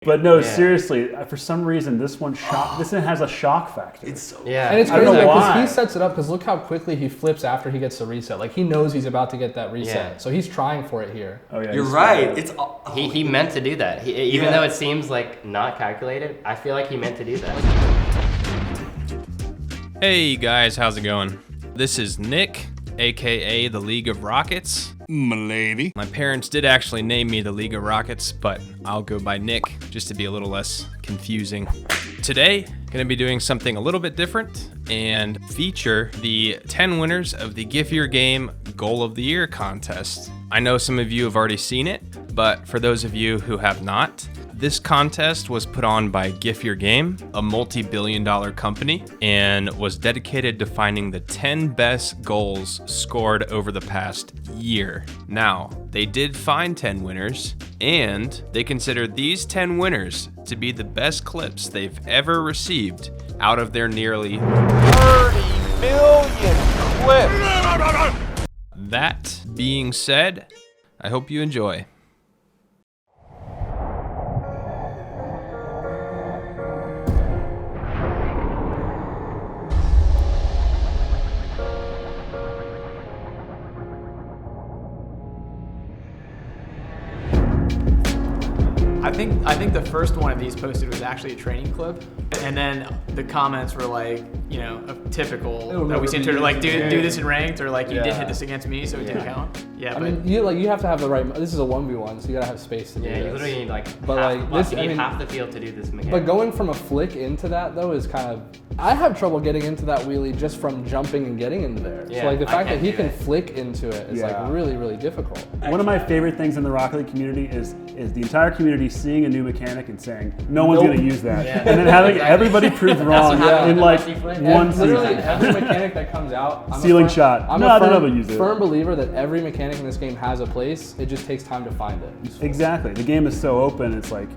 But no, seriously, for some reason this one has a shock factor. It's so yeah, and it's crazy why. because he sets it up because look how quickly he flips after he gets the reset. Like he knows he's about to get that reset, so he's trying for it here. Oh yeah, you're right. It's he meant to do that. Even though it seems like not calculated, I feel like he meant to do that. Hey guys, how's it going? This is Nick, aka the League of Rockets. M'lady. My parents did actually name me the League of Rockets, but I'll go by Nick just to be a little less confusing. Today, gonna be doing something a little bit different and feature the 10 winners of the Gif Your Game Goal of the Year contest. I know some of you have already seen it, but for those of you who have not, this contest was put on by Gif Your Game, a multi-billion-dollar company, and was dedicated to finding the 10 best goals scored over the past year. Now, they did find 10 winners, and they considered these 10 winners to be the best clips they've ever received out of their nearly 30 million clips. That being said, I hope you enjoy. I think the first one of these posted was actually a training clip, and then the comments were like, you know, a typical that we seem to like do this in ranked, or like you did hit this against me, so it didn't count. Yeah, I mean, you have to have the right. This is a 1v1, so you gotta have space to do this. Yeah, you literally need like half the field to do this mechanic. But going from a flick into that though is kind of. I have trouble getting into that wheelie just from jumping and getting into there. Yeah, so like the fact that he can it. flick into it is like really, really difficult. One of my favorite things in the Rocket League community is the entire community seeing a new mechanic and saying, no one's going to use that. Yeah. And then having everybody proved wrong in like one season. Literally every mechanic that comes out. Ceiling shot. I'm a firm believer that every mechanic in this game has a place. It just takes time to find it. Exactly. The game is so open, it's like,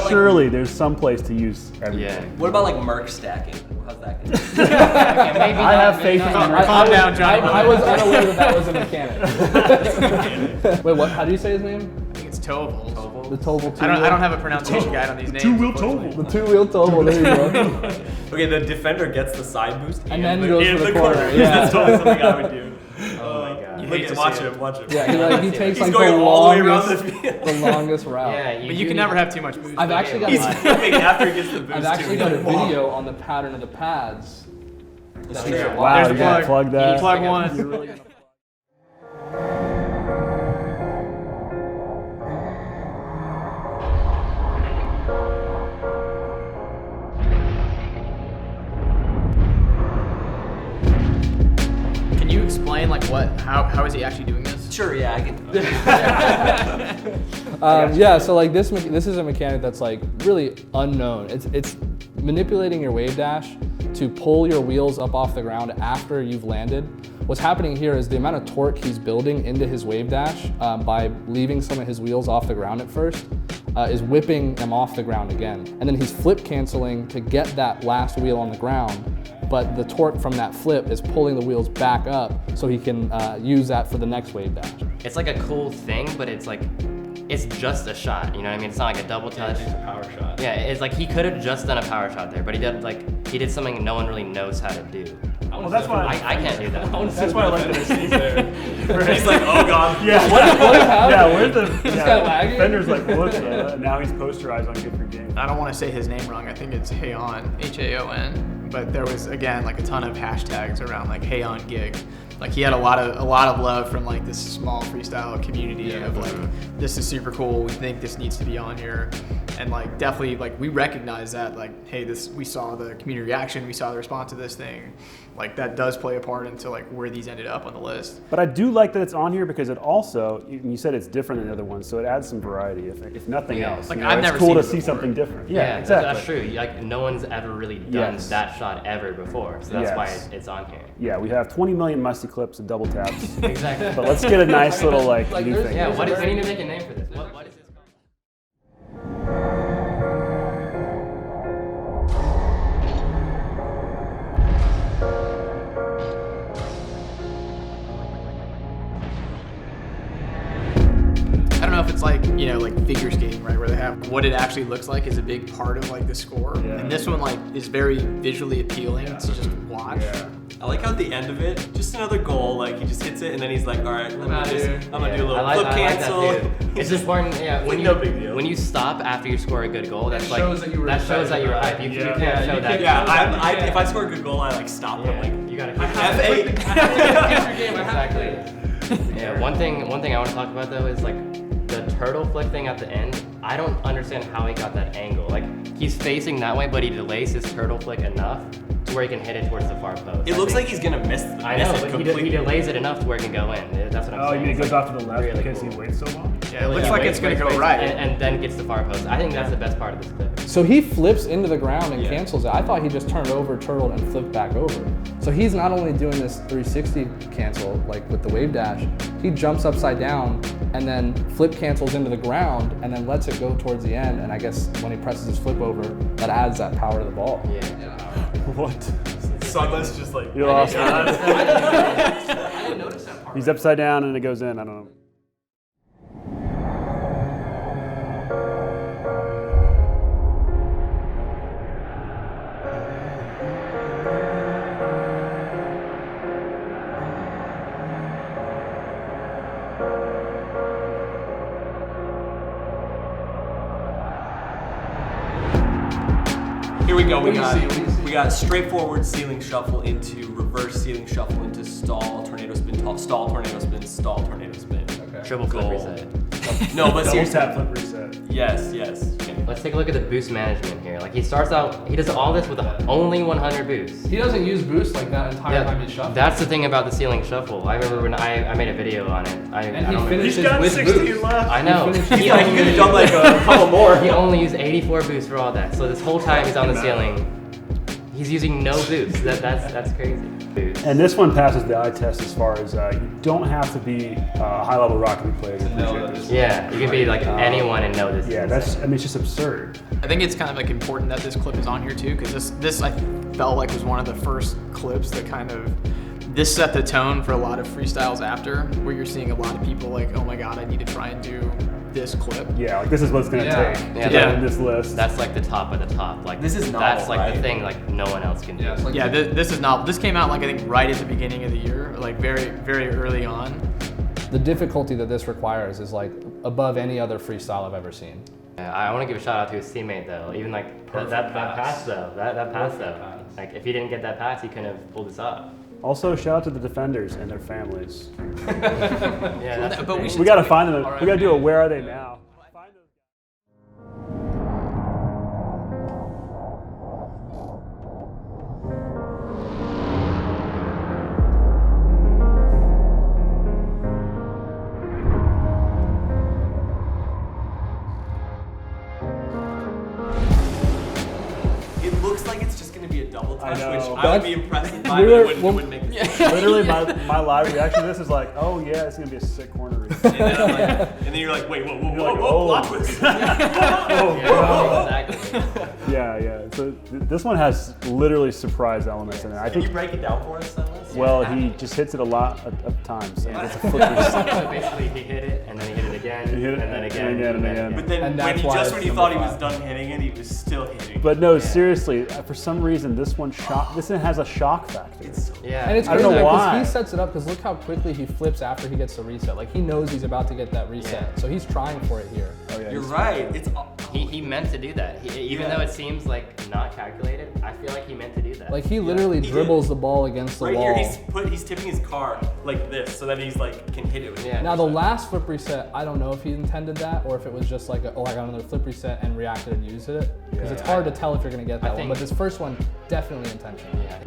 surely there's some place to use everything. Yeah. What about like merc stacking? How's that going? I have faith in Merc. Calm down, Johnny. I was unaware that was a mechanic. Wait, what? How do you say his name? I think it's Toval. The Toval. I don't have a pronunciation guide on these names. Two-wheel Toval. The two-wheel Toval. There you go. Okay, the defender gets the side boost and then goes for the corner. Yeah. That's totally something I would do. Oh my god. Watch him. Yeah, he takes like going all the way around the field. The longest route. Yeah, but you can never have too much boost. I've actually got. He's flipping after he gets the boost. I've actually got a video on the pattern of the pads. Wow, There's you the gotta plug that. You plug one. Can you explain like how is he actually doing this? Sure, yeah, I can. So like this is a mechanic that's like really unknown. It's manipulating your wave dash to pull your wheels up off the ground after you've landed. What's happening here is the amount of torque he's building into his wave dash by leaving some of his wheels off the ground at first is whipping them off the ground again. And then he's flip canceling to get that last wheel on the ground, but the torque from that flip is pulling the wheels back up so he can use that for the next wave dash. It's like a cool thing, but it's like, it's just a shot, you know what I mean? It's not like a double touch. It's a power shot. Yeah, it's like he could have just done a power shot there, but he did something no one really knows how to do. Well, that's why I can't do that. That's why I like that it's there. He's like, oh god. Yeah. What happened? Yeah, where's the guy lagging? Defender's like, look, now he's posterized on Gif Your Game. I don't want to say his name wrong. I think it's Haon, Haon. But there was again like a ton of hashtags around like Haon Gig. Like he had a lot of love from like this small freestyle community of like, this is super cool. We think this needs to be on here, and like definitely like we recognize that like, hey, we saw the community reaction, we saw the response to this thing. Like that does play a part into like where these ended up on the list. But I do like that it's on here because it also, you said it's different than the other ones, so it adds some variety if nothing else. Like you know, I've it's never cool seen to it see before. something different. Yeah, exactly. That's true. Like no one's ever really done that shot ever before, so that's why it's on here. Yeah, we have 20 million musty clips and double taps. Exactly. But let's get a nice little like new thing. Yeah, we need to make a name for this. What is this called? I don't know if it's like, you know, like figure skating, right, where they have Yeah, what it actually looks like is a big part of like the score. Yeah. And this one like is very visually appealing to just watch. Yeah. I like how at the end of it, just another goal, like he just hits it and then he's like, all right, I'm gonna do a little flip cancel. That too. It's important, yeah. When no big deal. When you stop after you score a good goal, that's like shows that you were that shows that you were hyped. You can't show that. Yeah, if I score a good goal, I like stop and I'm like, you gotta. F8. Exactly. Yeah. One thing I want to talk about though is like the turtle flick thing at the end. I don't understand how he got that angle. Like he's facing that way, but he delays his turtle flick enough to where he can hit it towards the far post. It looks like he's gonna miss I know, it but completely. he delays it enough to where it can go in. That's what I'm saying. Oh, you mean it goes off to the left really because cool. he waits so long? Yeah, it looks like it's gonna go waits, right. and then gets the far post. I think that's the best part of this clip. So he flips into the ground and cancels it. I thought he just turned over, turtled, and flipped back over. So he's not only doing this 360 cancel, like with the wave dash, he jumps upside down and then flip cancels into the ground and then lets it go towards the end. And I guess when he presses his flip over, that adds that power to the ball. Yeah. What? Sunless just like. You lost. I didn't notice that part. He's upside down and it goes in. I don't know. Here we go. We got straightforward ceiling shuffle into reverse ceiling shuffle into stall tornado spin, stall tornado spin, stall tornado spin. Triple flip Goal. reset. No, but Double seriously. tap flip reset. Yes. Let's take a look at the boost management here. Like he starts out, he does all this with only 100 boosts. He doesn't use boost like that entire time he shuffles. That's the thing about the ceiling shuffle. I remember when I made a video on it. And I he don't finishes He's got with 16 boost. left. I know. He He could have done like a couple more. He only used 84 boosts for all that. So this whole time he's on the ceiling, he's using no boosts. That's crazy. Boosts. And this one passes the eye test as far as you don't have to be a high-level Rocket League player to appreciate this. Yeah, you can be like anyone and know this. Yeah, it's just absurd. I think it's kind of like important that this clip is on here too, because this I felt like was one of the first clips that kind of this set the tone for a lot of freestyles after, where you're seeing a lot of people like, oh my god, I need to try and do this clip. Yeah, like this is what it's gonna take to Yeah. win this list. That's like the top of the top. Like This is novel, that's like the right? thing like no one else can do. Yeah, this is not. This came out like I think right at the beginning of the year, like very very early on. The difficulty that this requires is like above any other freestyle I've ever seen. Yeah, I want to give a shout out to his teammate though. Even like that pass though. That pass though. Like if he didn't get that pass, he couldn't have pulled this off. Also, shout out to the defenders and their families. Yeah, that's the But thing. We gotta find them. We gotta do a Where Are They Now? Find those guys. It looks like it's just gonna be a double touch, I know. which I would be impressed if I We were- wouldn't make this. Literally, my live reaction to this is like, oh yeah, it's gonna be a sick corner read. And then you're like, wait, whoa, You're like, plot twist. Yeah, exactly. Yeah. So this one has literally surprise elements in it. I Can you think. break it down for us, Silas? Well, he just hits it a lot of times. And it's a flip reset. So basically, he hit it, and then he hit it again, He hit it, and then again, and again. But then And when that's he why just it's when he number thought he was 5. done hitting it, he was still hitting. But no, seriously, for some reason, this one has a shock factor. Yeah. And it's I don't crazy know because why. he sets it up because look how quickly he flips after he gets the reset. Like he knows he's about to get that reset, Yeah. so he's trying for it here. Oh, yeah, You're he's- right. It's He meant to do that. Even though it seems like not calculated, I feel like he meant to do that. Like he literally he dribbles did. the ball against the right wall. here. He's tipping his car like this, so that he's like can hit it with. Yeah. Now the last flip reset, I don't know if he intended that or if it was just like, I got another flip reset and reacted and used it. Because it's hard to tell if you're gonna get that one. think- But this first one, definitely intentional. Yeah.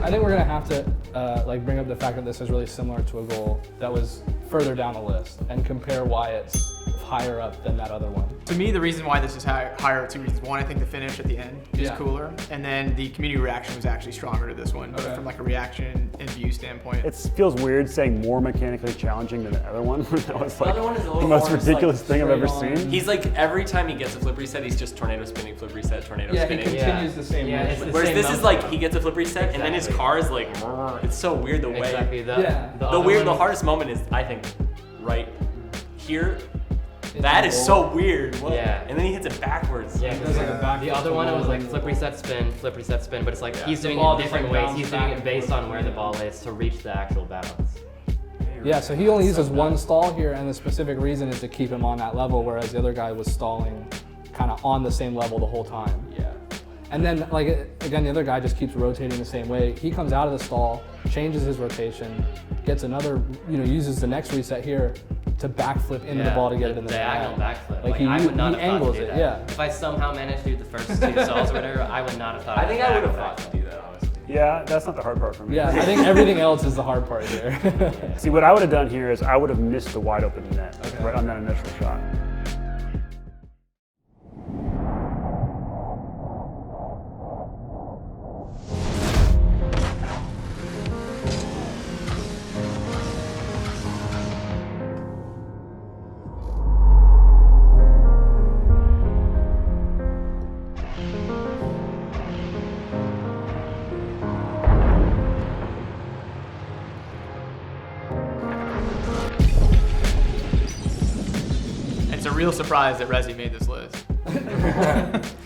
I think we're gonna have to like bring up the fact that this is really similar to a goal that was further down the list and compare why it's higher up than that other one. To me, the reason why this is higher are two reasons. One, I think the finish at the end is cooler, and then the community reaction was actually stronger to this one, from like a reaction and view standpoint. It feels weird saying more mechanically challenging than the other one. That was like other one is a little the most more just, ridiculous like, thing I've ever straight on. seen. He's like, every time he gets a flip reset, he's just tornado spinning, flip reset, tornado Yeah, spinning. he continues the same Yeah, motion. it's the Whereas same this is motion. like, he gets a flip reset, and then his car is like, it's so weird the way. Exactly. The other one- hardest moment is, I think, right here. That is so weird. What? Yeah. And then he hits it backwards. Yeah, does like a back the flip other one it was like forward. flip reset spin, but it's like he's The doing ball it just, different like, ways. bounces He's doing back it and based forth. on where the ball is to reach the actual bounce. Yeah, so he only uses one stall here, and the specific reason is to keep him on that level, whereas the other guy was stalling kind of on the same level the whole time. Yeah. And then, like, again, the other guy just keeps rotating the same way. He comes out of the stall, changes his rotation, gets another, uses the next reset here to backflip into the ball to get it in the diagonal net. backflip. Like, I would not he have thought angles to do it, that. yeah. If I somehow managed to do the first two stalls or whatever, I would not have thought. I of think that I would have backflip. thought to do that, honestly. Yeah, that's not the hard part for me. Yeah, I think everything else is the hard part here. See, what I would have done here is I would have missed the wide open net right on that initial shot. It's a real surprise that Rezi made this list.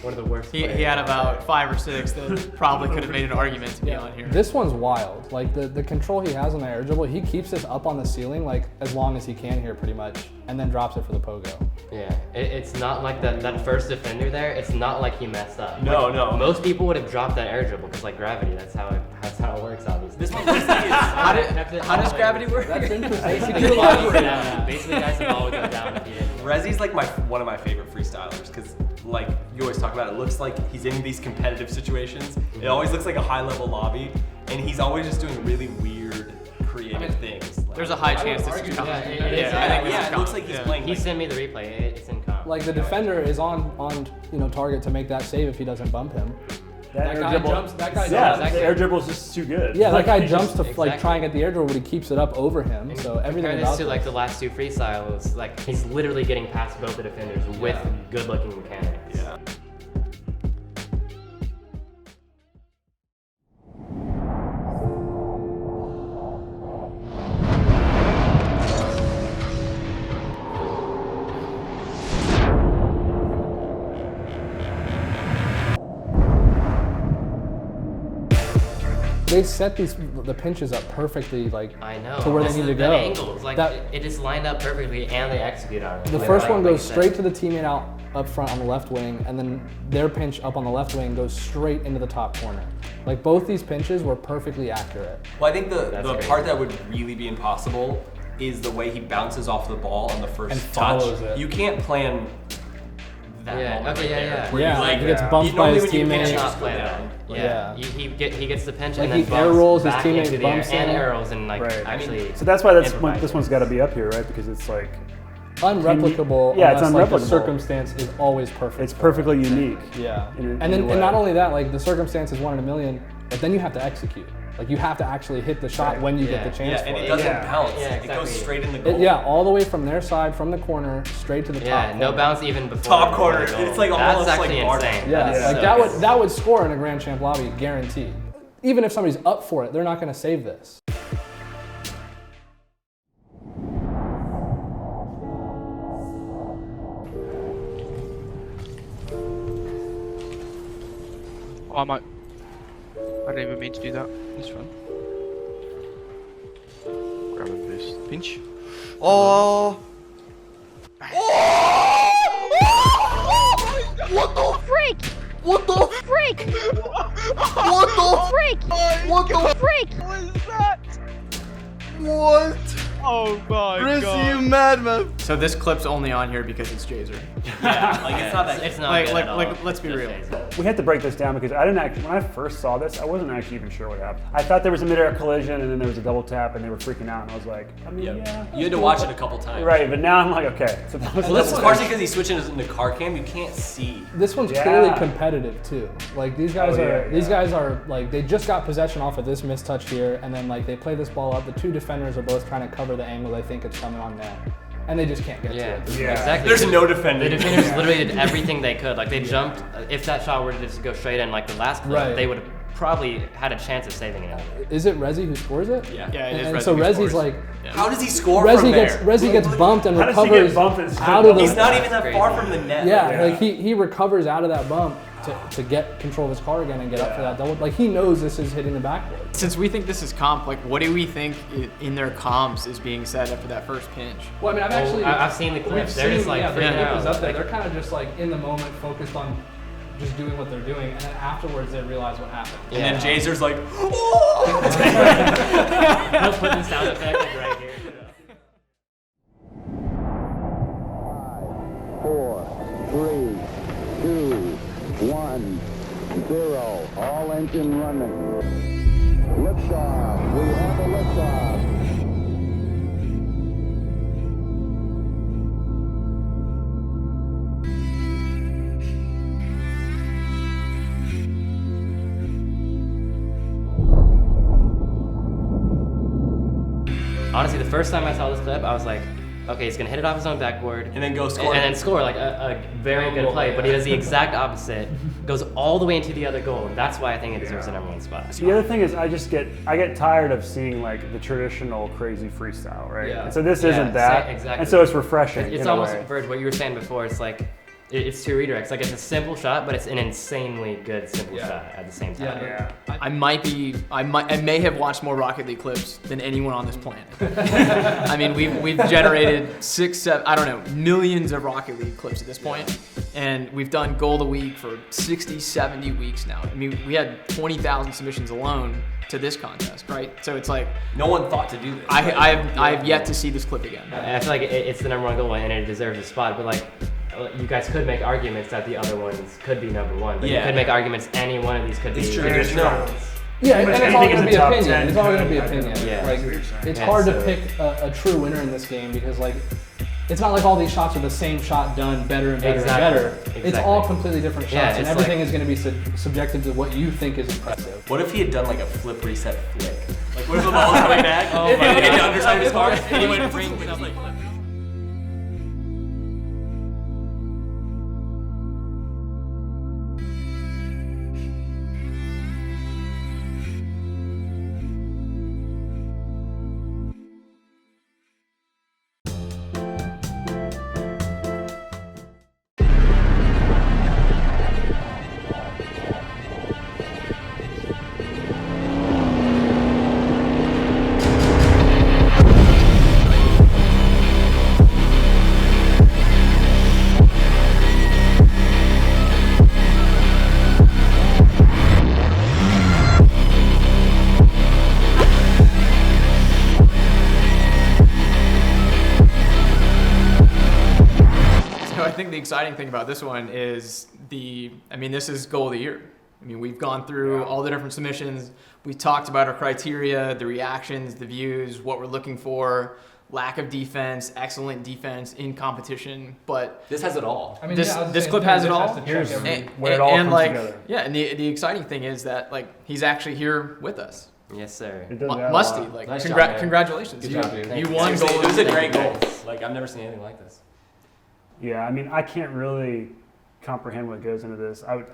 One of the worst. He players had out about 5 or 6 that probably could have made an argument to be on here. This one's wild. Like, the control he has on the air dribble, he keeps this up on the ceiling, like, as long as he can here, pretty much, and then drops it for the pogo. Yeah, it's not like that first defender there. It's not like he messed up. No, Like, no. Most people would have dropped that air dribble because like gravity. That's how it works, obviously. This one how does gravity work? That's interesting. Basically, the ball would go down. Basically, guys, the ball would go down if you didn't. Rezi's like one of my favorite freestylers because, like you always talk about, it looks like he's in these competitive situations. It always looks like a high-level lobby, and he's always just doing really weird, creative things. Like, There's a high chance this is coming. Yeah, it is. I think this is it looks coming. like he's playing. He Like, sent me the replay. It's in comp. Like, the defender is on target to make that save if he doesn't bump him. That guy jumps- that guy Yeah, jumps. the air dribble is just too good. Yeah, that guy he jumps just- to like try and get the air dribble, but he keeps it up over him. So everything Compare about this to like the last two freestyles. Like he's literally getting past both the defenders with good-looking mechanics. yeah. they set the pinches up perfectly, like I know. to where they It's need to the go. angles, like That- it just lined up perfectly, and they execute on it. The Yeah, first like- one like goes you said. straight to the teammate out up front on the left wing, and then their pinch up on the left wing goes straight into the top corner. Like, both these pinches were perfectly accurate. Well, I think the That's part crazy. that would really be impossible is the way he bounces off the ball on the first And touch. follows it. You can't plan that Yeah, moment okay, right yeah, there, yeah. where Yeah, you, like, he gets bumped by normally his when you pinch, teammate. you Not just go play down. that. Yeah. He gets the pinch Like, and he then air bumps rolls, his back teammate into the air bumps and him. arrows and like Right. actually. So that's why this improvises. one's got to be up here, right? Because it's like Unreplicable. Yeah, it's unless, like, the unreplicable. circumstance is always perfect. it's perfectly unique. Yeah. in And a then, way. and not only that, like, the circumstance is 1 in a million, but then you have to execute. Like, you have to actually hit the shot when you get the chance Yeah, and for it it. doesn't Yeah. bounce. Yeah, It goes exactly. straight in the goal. Yeah, all the way from their side, from the corner, straight to the Yeah, top. no corner. bounce even before. Top corner. the goal. It's like That's almost actually like bar insane. down. Yeah, Yeah. like So that would score in a Grand Champ lobby, guaranteed. Even if somebody's up for it, they're not going to save this. Oh, I didn't even mean to do that. It's fine. Grab a boost. Pinch. Oh! What the freak? What the Freak! What the Freak! What the Freak! What is that? What? Oh my Rizzy, god. you madman. So this clip's only on here because it's Jazer. Yeah, like it's not that. It's not Like, good like, at all. like, let's be Just real. Jazer. We have to break this down because I didn't actually, when I first saw this, I wasn't actually even sure what happened. I thought there was a mid-air collision and then there was a double tap and they were freaking out and I was like, I mean, yeah. You had to watch it a couple times. Right, but now I'm like, okay. So that was Well, that's partially because he's switching into car cam. You can't see. This one's Yeah. clearly competitive too. Like these guys Oh, are yeah, these yeah. guys are like they just got possession off of this missed touch here, and then like they play this ball up. The two defenders are both trying to cover the angle they think it's coming on net, and they just can't get Yeah, to it. Yeah. exactly. There's no The defending. defenders literally did everything they could. Like they jumped. If that shot were to just go straight in, like the last clip, Right. they would have probably had a chance of saving it. Is it Rezi who scores it? Yeah. Yeah, it is. And Rezi so who Rezi's scores. like How does he score from Rezi there? gets bumped and How does he recovers get bumped and out of the He's not even that Crazy. far from the net. Yeah, Yeah. like he recovers out of that bump to get control of his car again and get up for that double. Like he knows this is hitting the backboard. Since we think this is comp, like what do we think in their comps is being said after that first pinch? Well, I mean, I've seen the clips. They're just like the freaking clip out. is up there. Like, They're kind of just like in the moment, focused on just doing what they're doing, and then afterwards they realize what happened. And then Jazer's like, He'll put the sound effect like right here. 4, 3, 2, 1, 0. All engine running. Liftoff. We have a liftoff. Honestly, the first time I saw this clip, I was like, okay, he's gonna hit it off his own backboard and then go score. and then score like a very good play. But he does the exact opposite, goes all the way into the other goal. That's why I think it deserves the #1 spot. The other thing is I get tired of seeing like the traditional crazy freestyle, right? Yeah. And so this Yeah, isn't that. exactly. And so it's refreshing. It's in a almost, way. Verge, what you were saying before, it's like, it's two redirects. Like it's a simple shot, but it's an insanely good simple shot at the same time. Yeah. I may have watched more Rocket League clips than anyone on this planet. I mean, we've generated 6, 7, I don't know, millions of Rocket League clips at this point, and we've done goal of the week for 60, 70 weeks now. I mean, we had 20,000 submissions alone to this contest, right? So it's like No one thought to do this. I have yet to see this clip again. And I feel like it's the #1 goal and it deserves a spot, but like, you guys could make arguments that the other ones could be #1, but you Yeah. could make arguments any one of these could be. It's true. There's no. Yeah, Pretty and much it's all anything going is to be a top opinion. 10 It's all going to be kind of opinion. Yeah. Like, it's Yeah, hard to so- pick a true winner in this game because like, it's not like all these shots are the same shot done better and better Exactly. and better. It's Exactly. all completely different shots, Yeah, and it's everything like- is going to be subjective to what you think is impressive. What if he had done like a flip reset flick? Like what if the ball was coming back? Oh and my he hit the God. underside of his car and he went Bring and something. like. So I think the exciting thing about this one is this is goal of the year. I mean, we've gone through all the different submissions. We talked about our criteria, the reactions, the views, what we're looking for, lack of defense, excellent defense in competition. But This has it all. I mean, This- yeah, I was this saying, clip too, has it this all. to check Here's every- where it all comes like, together. yeah, and the exciting thing is that like he's actually here with us. Yes, sir. It does that a Musty, lot. like Nice job, man. congratulations. Good job, dude. You won Seriously, goal. it was a of the great year. goal. Like I've never seen anything like this. Yeah, I mean, I can't really comprehend what goes into this. I would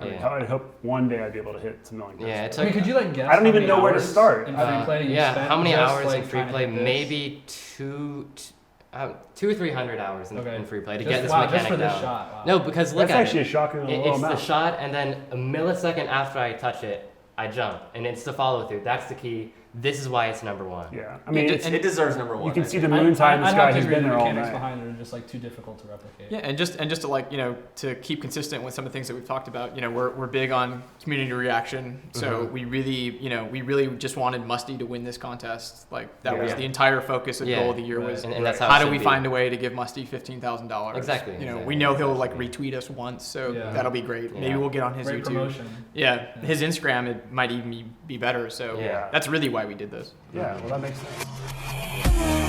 hope one day I'd be able to hit something like this. Yeah, it I mean, took. could you like guess? I don't how even many know where to hours start. In free play you Yeah, spent how many just, hours like, in free trying to play? hit this? Maybe 200 or 300 hours in free play to Just- get this wow, mechanic just for this down. shot, wow. No, because look That's at actually it. a shockingly low It's the amount. shot, and then a millisecond after I touch it, I jump, and it's the follow through. That's the key. this is why it's #1. Yeah, I mean, it deserves #1. you can see the moon's high in the sky. He's been there all mechanics night. behind it are just like too difficult to replicate. Yeah, and just to like, you know, to keep consistent with some of the things that we've talked about, you know, we're big on community reaction. So we really just wanted Musty to win this contest. Like that was the entire focus and goal of the year was and that's how do we find a way to give Musty $15,000? Exactly. You know, exactly. we know he'll like retweet us once, so that'll be great. Yeah. Maybe we'll get on his Great YouTube. promotion. Yeah, his Instagram, it might even be better. So Yeah. that's really why we did this. Yeah, well, that makes sense.